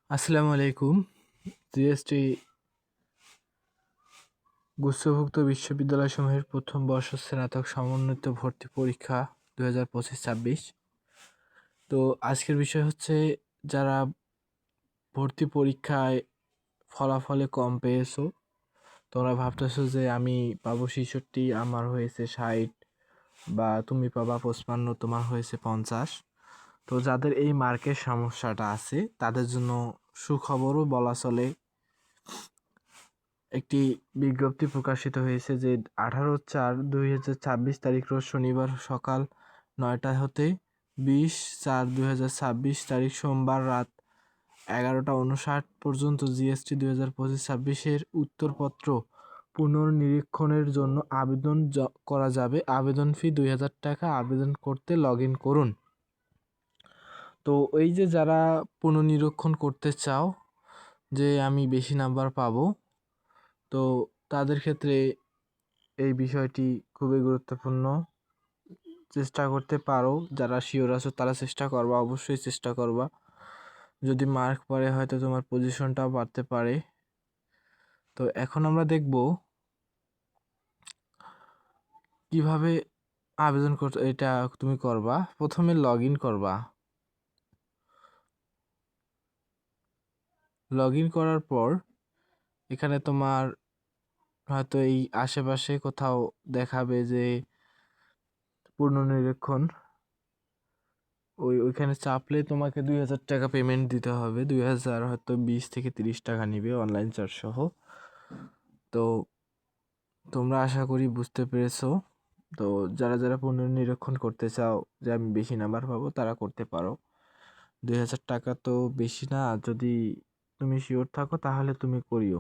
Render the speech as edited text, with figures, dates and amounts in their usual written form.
আসসালামু আলাইকুম। জিএসটি গুচ্ছভুক্ত বিশ্ববিদ্যালয়সমূহের প্রথম বর্ষ স্নাতক সমন্বিত ভর্তি পরীক্ষা 2025-26। তো আজকের বিষয় হচ্ছে যারা ভর্তি পরীক্ষায় ফলাফলে কম পেয়েছো, তোমরা ভাবতেছো যে আমি পাবো 66, আমার হয়েছে 60, বা তুমি পাবা 55, তোমার হয়েছে 50। তো যাদের এই মার্কের সমস্যাটা আছে তাদের জন্য সুখবরও বলা চলে। একটি বিজ্ঞপ্তি প্রকাশিত হয়েছে যে 18/4/2026 তারিখ রোজ শনিবার সকাল 9টা হতে 20/4/2026 তারিখ সোমবার রাত 11টা 59 পর্যন্ত জিএসটি 2025-26-এর উত্তরপত্র পুনর্নিরীক্ষণের জন্য আবেদন করা যাবে। আবেদন ফি 2000 টাকা। আবেদন করতে লগ ইন করুন। তো এই যে যারা পুনর্নিরীক্ষণ করতে চাও যে আমি বেশি নাম্বার পাবো, তো তাদের ক্ষেত্রে এই বিষয়টি খুবই গুরুত্বপূর্ণ। চেষ্টা করতে পারো, যারা শিওর আছো তারা চেষ্টা করবা, অবশ্যই চেষ্টা করবা। যদি মার্ক পড়ে হয়তো তোমার পজিশনটাও বাড়তে পারে। তো এখন আমরা দেখব কিভাবে আবেদন করতে। এটা তুমি করবা, প্রথমে লগ ইন করবা। লগ ইন করার পর এখানে তোমার হয়তো এই আশেপাশে কোথাও দেখাবে যে পুনর্নিরীক্ষণ। ওইখানে চাপলে তোমাকে 2000 টাকা পেমেন্ট দিতে হবে। 2000 হয়তো 20 থেকে 30 টাকা নিবে অনলাইন চার্জ সহ। তো তোমরা আশা করি বুঝতে পেরেছো। তো যারা যারা পুনর্নিরীক্ষণ করতে চাও যে আমি বেশি নাম্বার পাবো, তারা করতে পারো। 2000 টাকা তো বেশি না, যদি তুমি শিওর থাকো তাহলে তুমি করিও।